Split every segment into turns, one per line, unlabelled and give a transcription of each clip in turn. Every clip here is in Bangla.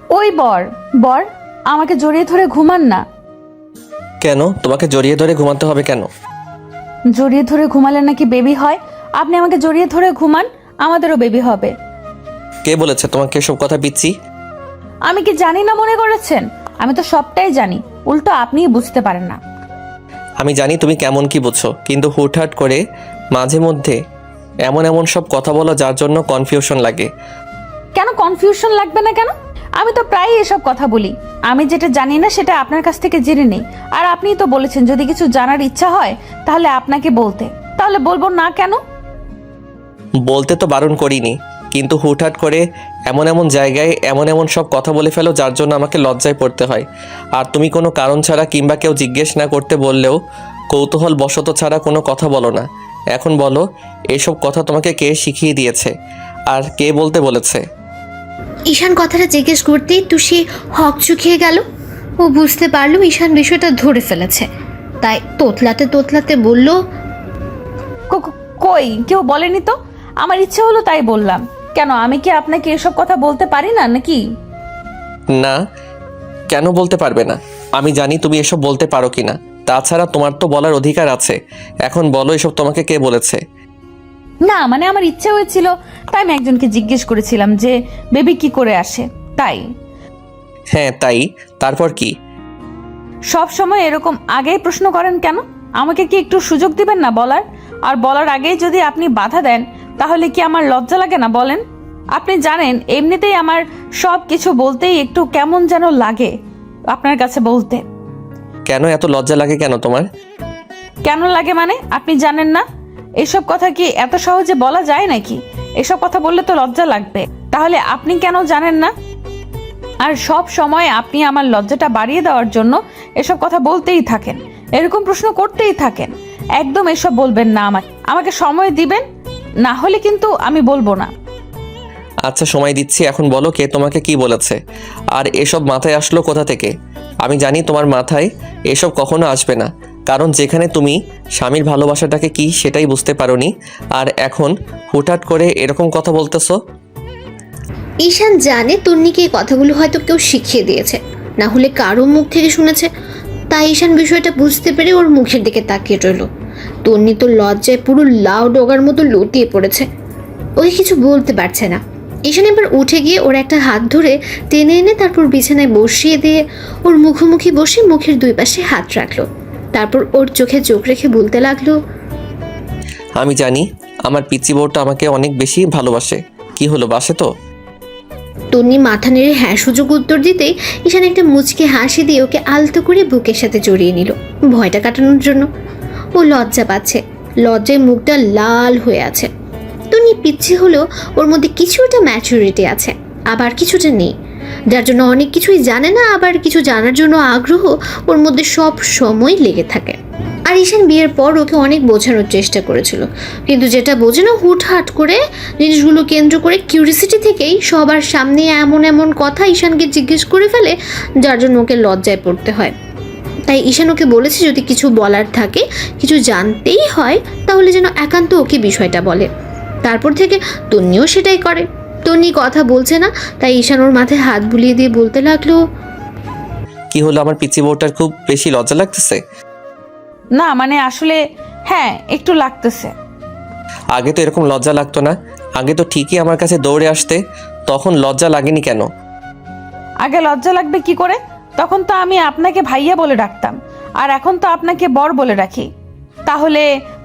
ওই বর বর আমাকে জড়িয়ে ধরে ঘুমান না।
কেন তোমাকে জড়িয়ে ধরে ঘুমাতে হবে কেন?
জড়িয়ে ধরে ঘুমালে নাকি বেবি হয়। আপনি আমাকে জড়িয়ে ধরে ঘুমান, আমাদেরও বেবি হবে।
কে বলেছে তোমাকে এসব কথা পিচ্ছি?
আমি কি জানি না মনে করেছেন? আমি তো সবটাই জানি, উল্টো আপনিই বুঝতে পারেন না।
আমি জানি তুমি কেমন কি বুঝছো, কিন্তু হুটহাট করে মাঝে মধ্যে এমন এমন সব কথা বলো যার জন্য কনফিউশন লাগে।
কেন কনফিউশন লাগবে না কেন? আমি তো প্রায়ই এসব কথা বলি। আমি যেটা জানি না সেটা আপনার কাছ থেকে জেনে নেই। আর আপনিই তো বলেছেন যদি কিছু জানার ইচ্ছা হয় তাহলে আপনাকে বলতে, তাহলে বলবো না কেন?
বলতে তো বারণ করিনি, কিন্তু হুটহাট করে এমন এমন জায়গায় এমন এমন সব কথা বলে ফেলো যার জন্য আমাকে লজ্জায় পড়তে হয়। আর তুমি কোনো কারণ ছাড়া কিংবা কেউ জিজ্ঞেস না করতে বললেও কৌতূহল বশত ছাড়া কোনো কথা বলো না। এখন বলো, এসব কথা তোমাকে কে শিখিয়ে দিয়েছে আর কে বলতে বলেছে?
ঈশান কথাটা জিজ্ঞেস করতেই তুষি হক চুকিয়ে গেল। ও বুঝতে পারলো ঈশান বিষয়টা ধরে ফেলেছে, তাই তোতলাতে তোতলাতে বলল,
কই কেউ বলেনি তো। আমার ইচ্ছে হলো তাই বললাম। কেন আমি কি আপনাকে এসব কথা বলতে পারি না নাকি?
না, কেন বলতে পারবে না? আমি জানি তুমি এসব বলতে পারো কি না। তাছাড়া তোমার তো বলার অধিকার আছে। এখন বলো, এসব তোমাকে কে বলেছে?
না মানে আমার ইচ্ছে হয়েছিল, তাই আমি একজনকে জিজ্ঞেস করেছিলাম যে বেবি কি করে আসে, তাই।
হ্যাঁ তাই, তারপর কি?
সব সময় এরকম আগেই প্রশ্ন করেন কেন? আমাকে কি একটু সুযোগ দিবেন না বলার? আর বলার আগেই যদি আপনি বাধা দেন তাহলে কি আমার লজ্জা লাগে না বলেন? আপনি জানেন এমনিতেই আমার সব কিছু বলতেই একটু কেমন যেন লাগে আপনার কাছে বলতে।
কেন এত লজ্জা লাগে কেন তোমার?
কেন লাগে মানে আপনি জানেন না? এসব কথা কি এত সহজে বলা যায় নাকি? এসব কথা বললে তো লজ্জা লাগবে, তাহলে আপনি কেন জানেন না? আর সব সময় আপনি আমার লজ্জাটা বাড়িয়ে দেওয়ার জন্য এসব কথা বলতেই থাকেন, এরকম প্রশ্ন করতেই থাকেন। একদম এসব বলবেন না। আমাকে সময় দিবেন, না হলে কিন্তু আমি বলবো না।
আচ্ছা সময় দিচ্ছি, এখন বলো কে তোমাকে কি বলেছে আর এসব মাথায় আসলো কোথা থেকে? আমি জানি তোমার মাথায় এসব কখনো আসবে না, কারণ যেখানে তুমি স্বামীর ভালোবাসাটাকে কি সেটাই বুঝতে পারোনি, আর এখন হুটহাট করে এরকম কথা বলতেছো।
ঈশান জানে তন্নিকে এই কথাগুলো হয়তো কেউ শিখিয়ে দিয়েছে, না হলে কারো মুখ থেকে শুনেছে। তাই ঈশান বিষয়টা বুঝতে পেরে ওর মুখের দিকে তাকিয়ে রইল। তন্নি তো লজ্জায় পুরো লাউ ডগার মতো লতিয়ে পড়েছে, ওকে কিছু বলতে পারছে না। ঈশান এবার উঠে গিয়ে ওর একটা হাত ধরে টেনে এনে তারপর বিছানায় বসিয়ে দিয়ে ওর মুখোমুখি বসে মুখের দুই পাশে হাত রাখলো। তারপর ওর চোখে চোখ রেখে বলতে লাগলো,
আমি জানি আমার পিচি বউটা আমাকে অনেক বেশি ভালোবাসে। কি হলো, বাসে তো?
তন্নি মাথা নেড়ে হ্যাঁ সুযোগ উত্তর দিতেই ঈশান একটা মুচকে হাসি দিয়ে ওকে আলতো করে বুকের সাথে জড়িয়ে নিল ভয়টা কাটানোর জন্য। ও লজ্জা পাচ্ছে, লজ্জায় মুখটা লাল হয়ে আছে। তন্নি পিচ্ছি হলেও ওর মধ্যে কিছুটা ম্যাচুরিটি আছে, আবার কিছুটা নেই, যার জন্য অনেক কিছুই জানে না, আবার কিছু জানার জন্য আগ্রহ ওর মধ্যে সব সময় লেগে থাকে। আর ঈশান বিয়ের পর ওকে অনেক বোঝানোর চেষ্টা করেছিল, কিন্তু যেটা বোঝে না হুটহাট করে জিনিসগুলো কেন্দ্র করে কিউরিসিটি থেকেই সবার সামনে এমন এমন কথা ঈশানকে জিজ্ঞেস করে ফেলে, যার জন্য ওকে লজ্জায় পড়তে হয়। তাই ঈশান ওকে বলেছে যদি কিছু বলার থাকে, কিছু জানতেই হয়, তাহলে যেন একান্ত ওকে বিষয়টা বলে। তারপর থেকে তন্নিও সেটাই করে। তন্নি কথা বলছে না, তাই ঈশান ওর মাথায় হাত বুলিয়ে দিয়ে বলতে লাগলো,
কি হলো, আমার পিচি বউটার খুব বেশি লজ্জা লাগতেছে?
না মানে আসলে হ্যাঁ একটু লাগতেছে।
আগে তো এরকম লজ্জা লাগতো না, আগে তো ঠিকই আমার কাছে দৌড়ে আসতে, তখন লজ্জা লাগেনি কেন?
আগে লজ্জা লাগবে কি করে? তখন তো আমি আপনাকে ভাইয়া বলে ডাকতাম, আর এখন তো আপনাকে বর বলে রাখি, তাহলে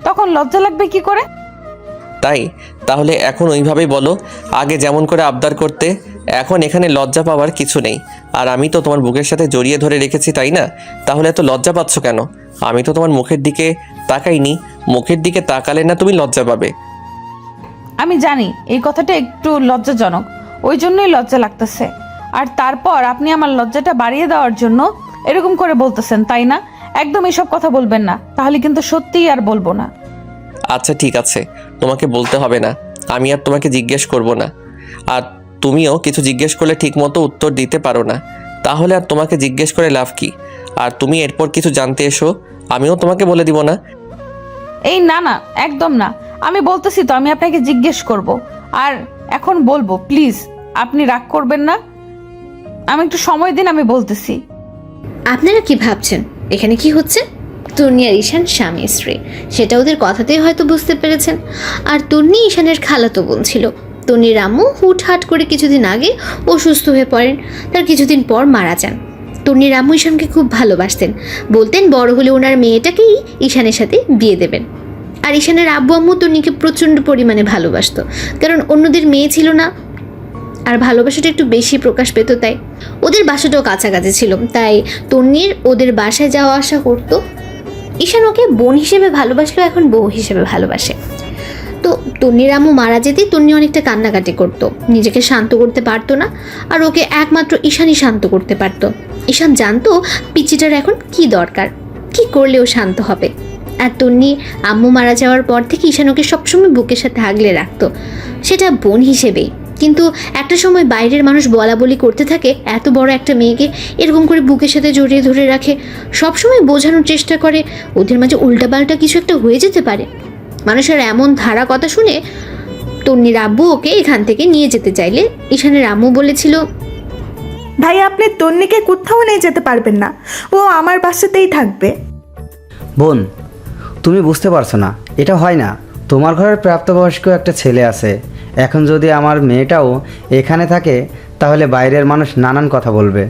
তখন লজ্জা লাগবে কি করে?
তাই তাহলে এখন ওইভাবেই বলো, আগে যেমন করে আবদার করতে, এখন এখানে লজ্জা পাওয়ার কিছু নেই। আর আমি তো তোমার বুকের সাথে জড়িয়ে ধরে রেখেছি, তাই না? তাহলে এত লজ্জা পাচ্ছ কেন? আমি তো তোমার মুখের দিকে তাকাইনি, মুখের দিকে তাকালে না তুমি লজ্জা পাবে।
আমি জানি এই কথাটা একটু লজ্জাজনক, ওই জন্যই লজ্জা লাগতেছে। আর তারপর আপনি আমার লজ্জাটা বাড়িয়ে দেওয়ার জন্য এরকম করে বলতেছেন, তাই না? একদম এসব কথা বলবেন না, তাহলে কিন্তু সত্যিই আর বলবো না।
আচ্ছা ঠিক আছে, তোমাকে বলতে হবে না, আমি আর তোমাকে জিজ্ঞেস করব না। আর তুমিও কিছু জিজ্ঞেস করলে ঠিকমতো উত্তর দিতে পারো না, তাহলে আর তোমাকে জিজ্ঞেস করে লাভ কি? আর তুমি এরপর কিছু জানতে এসো, আমিও তোমাকে বলে দিব না।
এই না না, একদম না। আমি বলতেছি তো আমি আপনাকে জিজ্ঞেস করব, আর এখন বলবো, প্লিজ আপনি রাগ করবেন না। আমি একটু সময় দিন, আমি বলতেছি।
আপনারা কি ভাবছেন এখানে কি হচ্ছে? তন্নি আর ঈশান স্বামী স্ত্রী, সেটা ওদের কথাতেই হয়তো বুঝতে পেরেছেন। আর তন্নি ঈশানের খালাতো বোন ছিল। তন্নির আম্মু হুটহাট করে কিছুদিন আগে অসুস্থ হয়ে পড়েন, তার কিছুদিন পর মারা যান। তন্নির আম্মু ঈশানকে খুব ভালোবাসতেন, বলতেন বড় হলে ওনার মেয়েটাকেই ঈশানের সাথে বিয়ে দেবেন। আর ঈশানের আব্বু আম্মু তন্নিকে প্রচণ্ড পরিমাণে ভালোবাসতো, কারণ অন্যদের মেয়ে ছিল না, আর ভালোবাসাটা একটু বেশি প্রকাশ পেত। তাই ওদের বাসাটাও কাছাকাছি ছিল, তাই তন্নির ওদের বাসায় যাওয়া আসা করতো। ঈশান ওকে বোন হিসেবে ভালোবাসলো, এখন বউ হিসেবে ভালোবাসে। তো তন্নির আম্মু মারা যেতেই তন্নি অনেকটা কান্নাকাটি করতো, নিজেকে শান্ত করতে পারতো না। আর ওকে একমাত্র ঈশানই শান্ত করতে পারতো। ঈশান জানতো পিচিটার এখন কি দরকার, কি করলে ও শান্ত হবে। আর তন্নি আম্মু মারা যাওয়ার পর থেকে ঈশান ওকে সবসময় বুকের সাথে আগলে রাখতো, সেটা বোন হিসেবেই। কিন্তু একটা সময় বাইরের মানুষ বলা বলি করতে থাকে, এত বড় একটা মেয়েকে এরকম করে বুকের সাথে জড়িয়ে ধরে রাখে, সবসময় বোঝানোর চেষ্টা করে ওদের মাঝে উল্টাপাল্টা কিছু একটা হয়ে যেতে পারে। মানুষের এমন ধারা কথা শুনে তন্নির আব্বু ওকে এখান থেকে নিয়ে যেতে চাইলে ঈশানের আম্মু বলেছিল,
ভাই আপনি তন্নিকে কোথাও নিয়ে যেতে পারবেন না, ও আমার বাসাতেই থাকবে।
বোন, তুমি বুঝতে পারছো না, এটা হয় না। তোমার ঘরের প্রাপ্তবয়স্ক একটা ছেলে আছে, এখন যদি আমার মেয়েটাও এখানে থাকে তাহলে বাইরের মানুষ নানান কথা বলবে।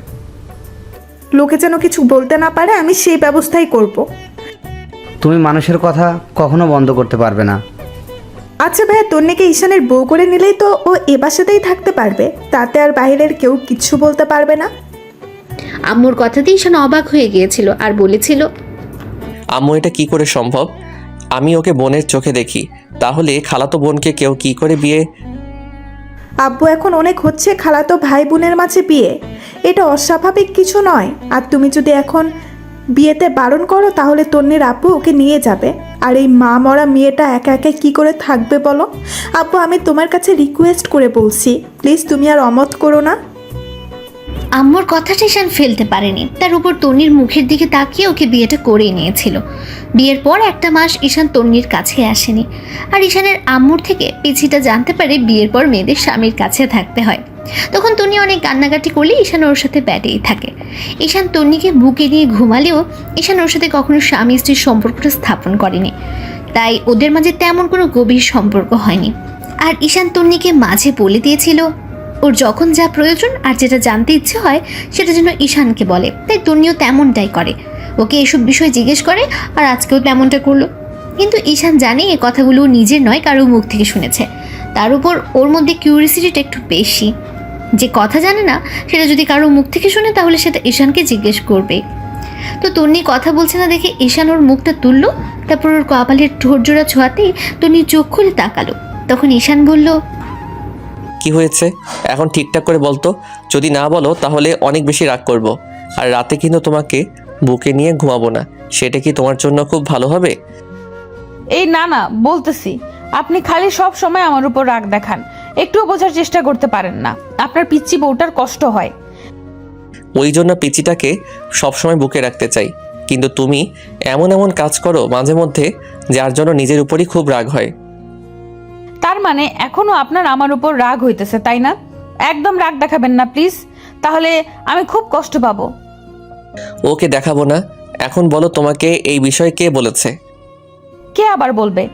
লোকে যেন কিছু বলতে না পারে, আমি সেই ব্যবস্থাই করব।
তুমি মানুষের কথা কখনো বন্ধ করতে পারবে না।
আচ্ছা ভাইয়া, তন্নিকে ঈশানের বউ করে নিলেই তো ও এ বাসাতেই থাকতে পারবে, তাতে আর বাইরের কেউ কিচ্ছু বলতে পারবে না।
আম্মুর কথাতেই ঈশান অবাক হয়ে গিয়েছিল আর বলেছিল,
আম্মু এটা কি করে সম্ভব? আমি ওকে বোনের চোখে দেখি, তাহলে খালাতো বোনকে কেউ কি করে বিয়ে?
আব্বু এখন অনেক হচ্ছে খালাতো ভাই বোনের মাঝে বিয়ে, এটা অস্বাভাবিক কিছু নয়। আর তুমি যদি এখন বিয়েতে বারণ করো তাহলে তন্নির আব্বু ওকে নিয়ে যাবে, আর এই মা মরা মেয়েটা একা একা কি করে থাকবে বলো? আব্বু আমি তোমার কাছে রিকোয়েস্ট করে বলছি, প্লিজ তুমি আর অমত করো না।
আম্মুর কথাটা ঈশান ফেলতে পারেনি, তার উপর তন্নির মুখের দিকে তাকিয়ে ওকে বিয়েটা করেই নিয়েছিল। বিয়ের পর একটা মাস ঈশান তন্নির কাছে আসেনি। আর ঈশানের আম্মুর থেকে পিছিটা জানতে পারে বিয়ের পর মেয়েদের স্বামীর কাছে থাকতে হয়। তখন তন্নি অনেক কান্নাকাটি করলে ঈশান ওর সাথে ব্যাটেই থাকে। ঈশান তন্নিকে বুকে নিয়ে ঘুমালেও ঈশান ওর সাথে কখনো স্বামী স্ত্রীর সম্পর্কটা স্থাপন করেনি, তাই ওদের মাঝে তেমন কোনো গভীর সম্পর্ক হয়নি। আর ঈশান তন্নিকে মাঝে বলে দিয়েছিল ওর যখন যা প্রয়োজন আর যেটা জানতে ইচ্ছে হয় সেটা যেন ঈশানকে বলে, তাই তন্নিও তেমনটাই করে, ওকে এসব বিষয় জিজ্ঞেস করে। আর আজকেও তেমনটা করলো। কিন্তু ঈশান জানে এ কথাগুলো নিজের নয়, কারো মুখ থেকে শুনেছে। তার উপর ওর মধ্যে কিউরিসিটিটা একটু বেশি, যে কথা জানে না সেটা যদি কারো মুখ থেকে শুনে তাহলে সেটা ঈশানকে জিজ্ঞেস করবে। তো তন্নি কথা বলছে না দেখে ঈশান ওর মুখটা তুললো, তারপর ওর কপালের ঠোঁট জোড়া ছোঁয়াতেই তন্নি চোখ খুলে তাকালো। তখন ঈশান বলল,
কি হয়েছে এখন ঠিকঠাক করে বলতো, যদি না বলো তাহলে অনেক বেশি রাগ করব। আর রাতে কিন্তু তোমাকে বুকে নিয়ে ঘুমাবো না, সেটা কি তোমার জন্য খুব ভালো হবে?
এই না না বলতেছি, আপনি খালি সব সময় আমার উপর রাগ দেখান, একটুও বোঝার চেষ্টা করতে পারেন না। আপনার পিচ্চি বউটার কষ্ট হয়,
ওই জন্য পিচিটাকে সবসময় বুকে রাখতে চাই, কিন্তু তুমি এমন এমন কাজ করো মাঝে মধ্যে যার জন্য নিজের উপরই খুব রাগ হয়।
তার মানে এখনো আপনার আমার উপর রাগ হইতেছে, তাই না? একদম রাগ দেখাবেন না প্লিজ, তাহলে আমি খুব কষ্ট পাবো।
ওকে দেখাবো না। এখন বলো, তোমাকে এই বিষয়ে কে বলেছে?
কে আবার বলবে?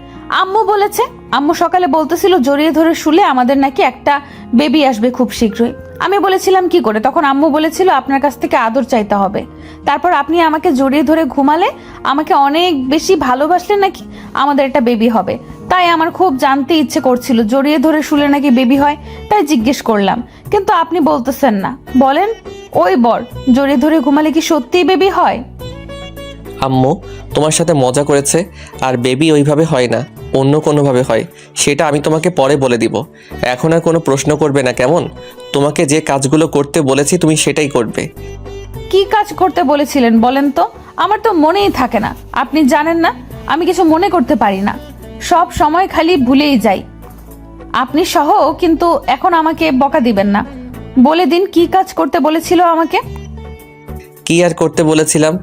আম্মু বলেছে। আম্মু সকালে বলতেছিল জড়িয়ে ধরে শুলে আমাদের নাকি একটা বেবি আসবে খুব শীঘ্রই। আমি বলেছিলাম কি করে, তখন আম্মু বলেছিল আপনার কাছ থেকে আদর চাইতে হবে। তারপর আপনি আমাকে জড়িয়ে ধরে ঘুমালে, আমাকে অনেক বেশি ভালোবাসলে নাকি আমাদের একটা বেবি হবে। তাই আমার খুব জানতে ইচ্ছে করছিল জড়িয়ে ধরে শুলে নাকি বেবি হয়, তাই জিজ্ঞেস করলাম। কিন্তু আপনি বলতেছেন না, বলেন ওই বর জড়িয়ে ধরে ঘুমালে কি সত্যিই বেবি হয়?
আম্মু তোমার সাথে মজা করেছে, আর বেবি ওইভাবে হয় না, অন্য কোনোভাবে হয়। সেটা আমি তোমাকে পরে বলে দিব। এখন আর কোনো প্রশ্ন করবে না, কেমন? তোমাকে যে কাজগুলো করতে বলেছি তুমি সেটাই করবে।
কি কাজ করতে বলেছিলেন বলেন তো? আমার তো মনেই থাকে না। আপনি জানেন না আমি কিছু মনে করতে পারি না, সব সময় খালি ভুলেই যাই। আপনি সহ। কিন্তু এখন আমাকে বকা দিবেন না, বলে দিন কি কাজ করতে বলেছিল আমাকে।
কি আর করতে বলেছিলাম?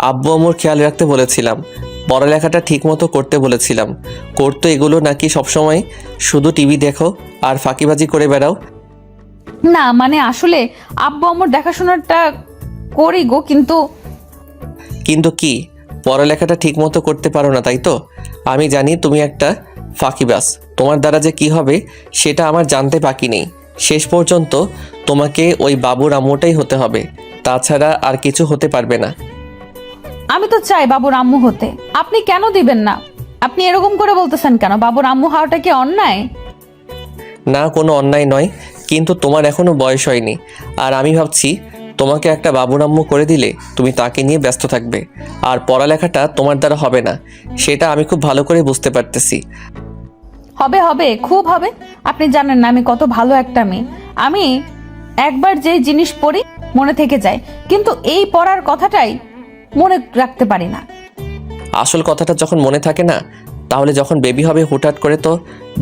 আব্বু আম্মুর খেয়াল রাখতে বলেছিলাম, পড়ালেখাটা ঠিক মতো করতে বলেছিলাম। করতো এগুলো নাকি সবসময় শুধু টিভি দেখো আর ফাঁকিবাজি করে বেড়াও?
না মানে আসলে আব্বু আম্মুর দেখাশোনাটা করি গো, কিন্তু
কিন্তু কি, পড়ালেখাটা ঠিক মতো করতে পারো না তাই তো? আমি জানি তুমি একটা ফাঁকিবাজ। তোমার দ্বারা যে কি হবে সেটা আমার জানতে বাকি নেই। শেষ পর্যন্ত তোমাকে ওই বাবুর আম্মুটাই হতে হবে, তাছাড়া আর কিছু হতে পারবে না।
আমি তো চাই বাবুর আম্মু হতে, আপনি কেন দিবেন না? আপনি এরকম করে বলতেছেন কেন? বাবুর আম্মু হওয়াটা কি অন্যায়?
না, কোনো অন্যায় নয়, কিন্তু তোমার এখনো বয়স হয়নি। আর আমি ভাবছি তোমাকে একটা বাবুর আম্মু করে দিলে তুমি তাকে নিয়ে ব্যস্ত থাকবে, আর পড়ালেখাটা তোমার দ্বারা হবে না, সেটা আমি খুব ভালো করে বুঝতে পারতেছি।
হবে হবে, খুব হবে। আপনি জানেন না আমি কত ভালো একটা মেয়ে। আমি একবার যে জিনিস পড়ি মনে থেকে যায়, কিন্তু এই পড়ার কথাটাই মনে রাখতে পারি না।
আসল কথাটা যখন মনে থাকে না, তাহলে যখন বেবি হবে হুটহাট করে তো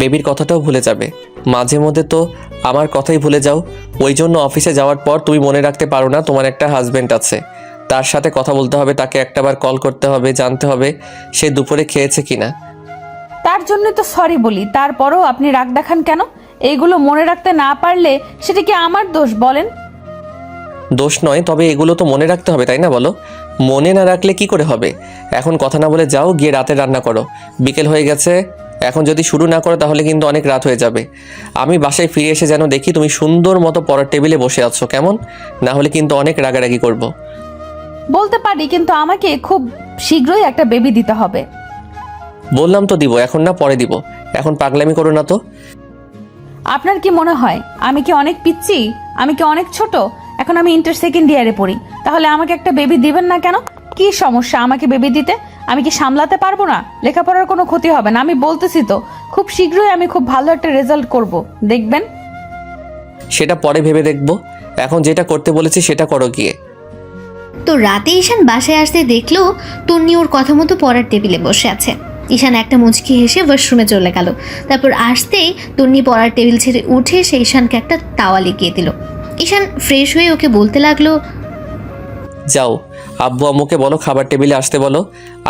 বেবির কথাটাও ভুলে যাবে। মাঝে মধ্যে তো আমার কথাই ভুলে যাও। ওই জন্য অফিসে যাওয়ার পর তুমি মনে রাখতে পারো না তোমার একটা হাজব্যান্ড আছে, তার সাথে কথা বলতে হবে, তাকে একটাবার কল করতে হবে, জানতে হবে সে দুপুরে খেয়েছে কিনা।
তার জন্য তো সরি বলি, তারপরও আপনি রাগ দেখান কেন? এইগুলো মনে রাখতে না পারলে সেটা কি আমার দোষ বলেন?
দোষ নয়, তবে এগুলো তো মনে রাখতে হবে তাই না বলো? মনে না রাখলে কি করে হবে? এখন কথা না বলে যাও, গিয়ে রাতে রান্না করো। বিকেল হয়ে গেছে, এখন যদি শুরু না করো তাহলে কিন্তু অনেক রাত হয়ে যাবে। আমি বাসায় ফিরে এসে যেন দেখি তুমি সুন্দর মতো পড়ার টেবিলে বসে আছো, কেমন? না হলে কিন্তু অনেক রাগারাগি করব।
বলতে পারি, কিন্তু আমাকে খুব শীঘ্রই একটা বেবি দিতে হবে।
বললাম তো দিব, এখন না পরে দিব। এখন পাগলামি করো না তো।
আপনার কি মনে হয় আমি কি অনেক পিচ্ছি? আমি কি অনেক ছোট? এখন আমি ইন্টার সেকেন্ড ইয়ারে পড়ি, তাহলে আমাকে একটা বেবি দিবেন না কেন? কি সমস্যা আমাকে বেবি দিতে? আমি কি সামলাতে পারবো না? লেখাপড়ার কোনো ক্ষতি হবে না, আমি বলতেছি তো। খুব শীঘ্রই আমি খুব ভালো একটা রেজাল্ট করব, দেখবেন।
সেটা পরে ভেবে দেখবো, এখন যেটা করতে বলেছি সেটা করো গিয়ে।
তো রাতে ঈশান বাসায় আসতে দেখলো তন্নি ওর কথা মতো পড়ার টেবিলে বসে আছে। ঈশান একটা মুচকি হেসে ওয়াশরুমে চলে গেল। তারপর আসতেই তন্নি পড়ার টেবিল ছেড়ে উঠে সে ঈশানকে একটা তাওয়া লিখিয়ে দিল। ঈশান ফ্রেশ হয়ে ওকে বলতে লাগলো,
যাও, আব্বু আম্মুকে বলো খাবার টেবিলে আসতে বলো।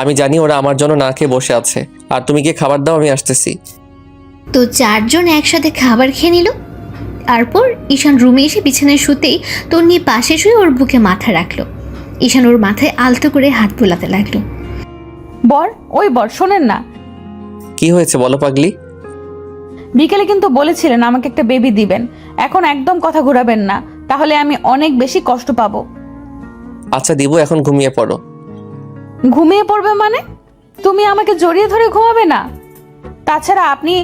আমি জানি ওরা আমার জন্য না খেয়ে বসে আছে, আর তুমি গিয়ে খাবার দাও, আমি আসতেছি।
তো চারজন একসাথে খাবার খেয়ে নিল। তারপর ঈশান রুমে এসে বিছানায় শুতেই তন্নি পাশে শুয়ে ওর বুকে মাথা রাখলো। ঈশান ওর মাথায় আলতো করে হাত বোলাতে লাগলো।
বর, ওই বর শোনেন না,
কি হয়েছে বলো পাগলি?
বিকেলে কিন্তু বলেছিলেন আমাকে একটা বেবি দিবেন। এখন একদম কথা ঘোরাবেন না, তাহলে আমি অনেক বেশি কষ্ট পাবো।
আচ্ছা দিব, এখন ঘুমিয়ে পড়ো।
ঘুমিয়ে পড়বে মানে? তুমি আমাকে জড়িয়ে ধরে ঘুমাবে না? তাছাড়া আপনি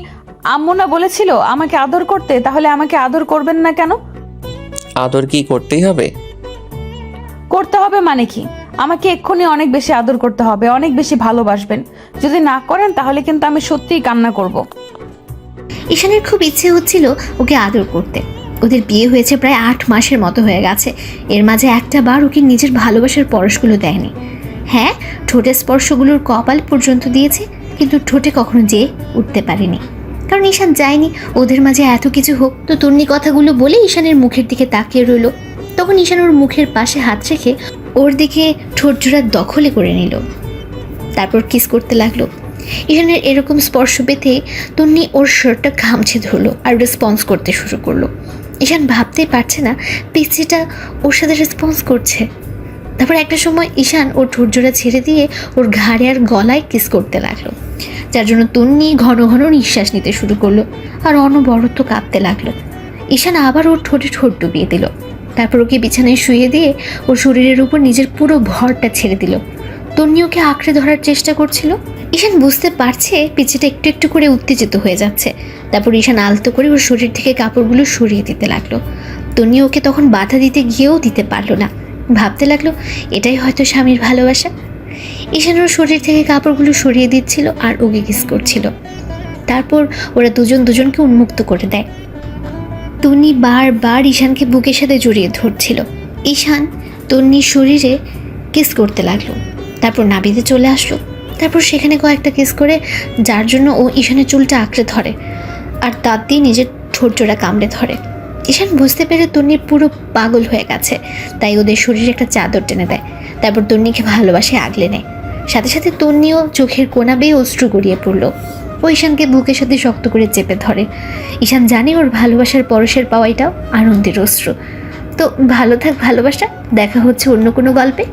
আম্মু না বলেছিল আমাকে আদর করতে, তাহলে আমাকে আদর করবেন না কেন?
আদর কি করতেই হবে?
করতে হবে মানে কি? আমাকে এক্ষুনি অনেক বেশি আদর করতে হবে, অনেক বেশি ভালোবাসবেন। যদি না করেন তাহলে কিন্তু আমি সত্যিই কান্না করব।
ঈশানের খুব ইচ্ছে হচ্ছিল ওকে আদর করতে। ওদের বিয়ে হয়েছে প্রায় 8 মাসের মতো হয়ে গেছে। এর মাঝে একটা বার ওকে নিজের ভালোবাসার পরশগুলো দেয়নি। হ্যাঁ, ঠোঁটের স্পর্শগুলোর কপাল পর্যন্ত দিয়েছে, কিন্তু ঠোঁটে কখনো যেয়ে উঠতে পারেনি। কারণ ঈশান চায়নি ওদের মাঝে এত কিছু হোক। তো তন্নি কথাগুলো বলে ঈশানের মুখের দিকে তাকিয়ে রইল। তখন ঈশান ওর মুখের পাশে হাত রেখে ওর দিকে ঠোঁট জোড়া দখলে করে নিল। তারপর কিস করতে লাগলো। ঈশানের এরকম স্পর্শ পেতে তন্নি ওর শার্টটা খামছে ধরলো আর রেসপন্স করতে শুরু করলো। ঈশান ভাবতেই পারছে না পিচ্ছিটা ওর সাথে রেসপন্স করছে। তারপর একটা সময় ঈশান ওর ঠোঁট জোড়া ছেড়ে দিয়ে ওর ঘাড়ে আর গলায় কিস করতে লাগলো, যার জন্য তন্নি ঘন ঘন নিঃশ্বাস নিতে শুরু করলো আর অনবরত কাঁপতে লাগলো। ঈশান আবার ওর ঠোঁটে ঠোঁট ডুবিয়ে দিল। তারপর ওকে বিছানায় শুয়ে দিয়ে ওর শরীরের উপর নিজের পুরো ভরটা ছেড়ে দিল। তন্নি ওকে আঁকড়ে ধরার চেষ্টা করছিল। ঈশান বুঝতে পারছে পিছিটা একটু একটু করে উত্তেজিত হয়ে যাচ্ছে। তারপর ঈশান আলতো করে ওর শরীর থেকে কাপড়গুলো সরিয়ে দিতে লাগলো। তন্নি ওকে তখন বাধা দিতে গিয়েও দিতে পারলো না। ভাবতে লাগলো এটাই হয়তো স্বামীর ভালোবাসা। ঈশান ওর শরীর থেকে কাপড়গুলো সরিয়ে দিচ্ছিল আর ওকে কিস করছিল। তারপর ওরা দুজন দুজনকে উন্মুক্ত করে দেয়। তন্নি বারবার ঈশানকে বুকের সাথে জড়িয়ে ধরছিল। ঈশান তন্নির শরীরে কিস করতে লাগলো। তারপর নাভিতে চলে আসলো। তারপর সেখানে কয়েকটা কিস করে, যার জন্য ও ঈশানের চুলটা আঁকড়ে ধরে আর দাঁত দিয়ে নিজের ঠোঁট জোড়া কামড়ে ধরে। ঈশান বুঝতে পেরে তন্নি পুরো পাগল হয়ে গেছে, তাই ওদের শরীরে একটা চাদর টেনে দেয়। তারপর তন্নিকে ভালোবাসে আগলে নেয়। সাথে সাথে তন্নিও চোখের কোনা বেয়ে অশ্রু গড়িয়ে পড়ল। ও ঈশানকে বুকের সাথে শক্ত করে চেপে ধরে। ঈশান জানে ওর ভালোবাসার পরশের পাওয়াইটাও আনন্দের অশ্রু। তো ভালো থাক ভালোবাসা, দেখা হচ্ছে অন্য কোনো গল্পে।